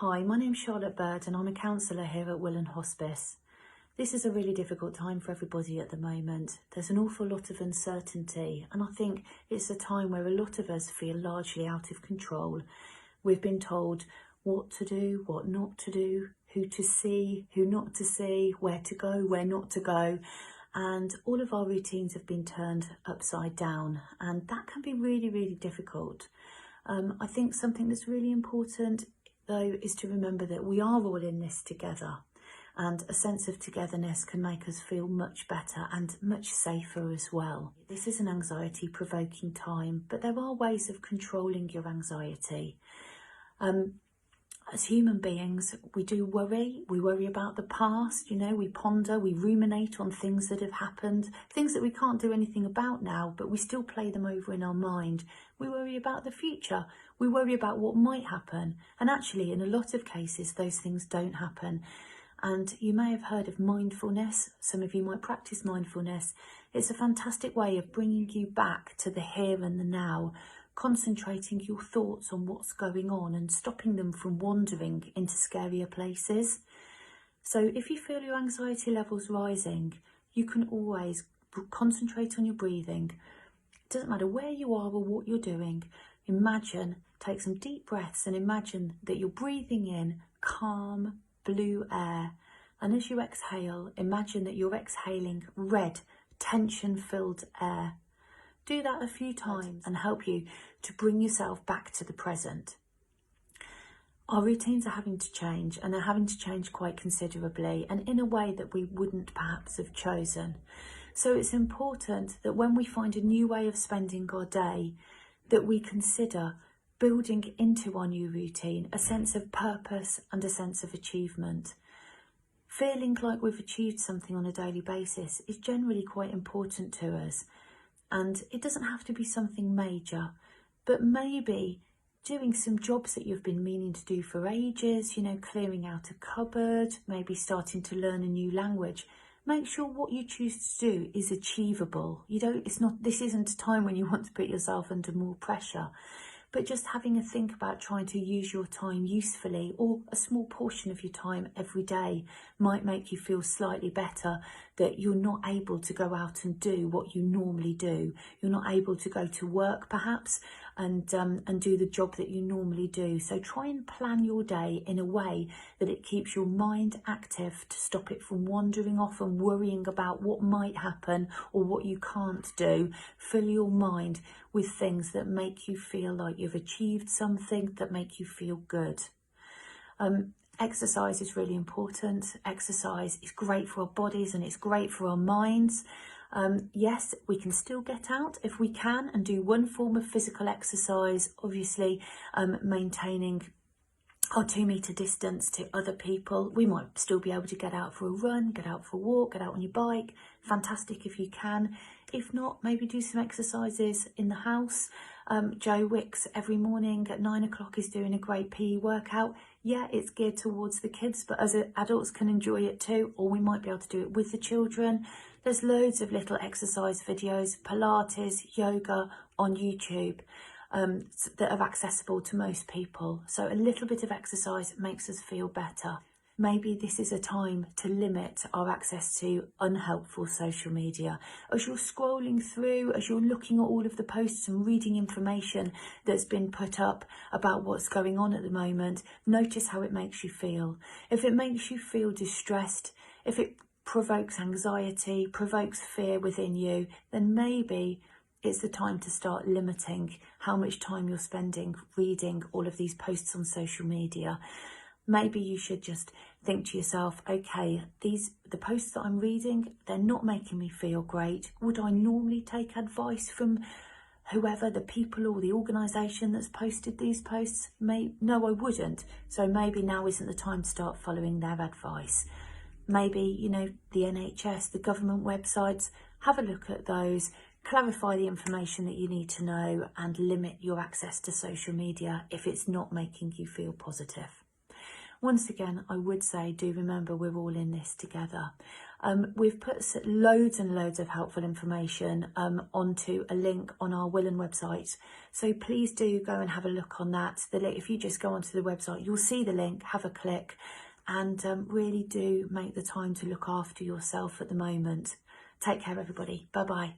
Hi, my name's Charlotte Bird and I'm a counsellor here at Willen Hospice. This is a really difficult time for everybody at the moment. There's an awful lot of uncertainty and I think it's a time where a lot of us feel largely out of control. We've been told what to do, what not to do, who to see, who not to see, where to go, where not to go. And all of our routines have been turned upside down and that can be really, really difficult. I think something that's really important though is to remember that we are all in this together, and a sense of togetherness can make us feel much better and much safer as well. This is an anxiety provoking time, but there are ways of controlling your anxiety. As human beings, we do worry. We worry about the past, we ponder, we ruminate on things that have happened, things that we can't do anything about now, but we still play them over in our mind. We worry about the future. We worry about what might happen. And actually, in a lot of cases, those things don't happen. And you may have heard of mindfulness. Some of you might practice mindfulness. It's a fantastic way of bringing you back to the here and the now, concentrating your thoughts on what's going on and stopping them from wandering into scarier places. So if you feel your anxiety levels rising, you can always concentrate on your breathing. It doesn't matter where you are or what you're doing. Take some deep breaths and imagine that you're breathing in calm blue air. And as you exhale, imagine that you're exhaling red, tension-filled air. Do that a few times and help you to bring yourself back to the present. Our routines are having to change, and they're having to change quite considerably and in a way that we wouldn't perhaps have chosen. So it's important that when we find a new way of spending our day, that we consider building into our new routine a sense of purpose and a sense of achievement. Feeling like we've achieved something on a daily basis is generally quite important to us. And it doesn't have to be something major, but maybe doing some jobs that you've been meaning to do for ages, clearing out a cupboard, maybe starting to learn a new language. Make sure what you choose to do is achievable. This isn't a time when you want to put yourself under more pressure, but just having a think about trying to use your time usefully, or a small portion of your time every day, might make you feel slightly better that you're not able to go out and do what you normally do. You're not able to go to work perhaps and do the job that you normally do. So try and plan your day in a way that it keeps your mind active to stop it from wandering off and worrying about what might happen or what you can't do. Fill your mind with things that make you feel like you've achieved something, that make you feel good. Exercise is really important. Exercise is great for our bodies and it's great for our minds. Yes, we can still get out if we can and do one form of physical exercise, obviously maintaining our 2 metre distance to other people. We might still be able to get out for a run, get out for a walk, get out on your bike. Fantastic if you can. If not, maybe do some exercises in the house. Joe Wicks every morning at 9 o'clock is doing a great PE workout. Yeah, it's geared towards the kids, but as adults can enjoy it too, or we might be able to do it with the children. There's loads of little exercise videos, Pilates, yoga on YouTube that are accessible to most people. So a little bit of exercise makes us feel better. Maybe this is a time to limit our access to unhelpful social media. As you're scrolling through, as you're looking at all of the posts and reading information that's been put up about what's going on at the moment, notice how it makes you feel. If it makes you feel distressed, if it provokes anxiety, provokes fear within you, then maybe it's the time to start limiting how much time you're spending reading all of these posts on social media. Maybe you should just think to yourself, okay, the posts that I'm reading, they're not making me feel great. Would I normally take advice from whoever, the people or the organisation that's posted these posts? No, I wouldn't. So maybe now isn't the time to start following their advice. Maybe, the NHS, the government websites, have a look at those, clarify the information that you need to know and limit your access to social media if it's not making you feel positive. Once again, I would say, do remember we're all in this together. We've put loads and loads of helpful information onto a link on our Willen website. So please do go and have a look on that. If you just go onto the website, you'll see the link, have a click, and really do make the time to look after yourself at the moment. Take care, everybody. Bye-bye.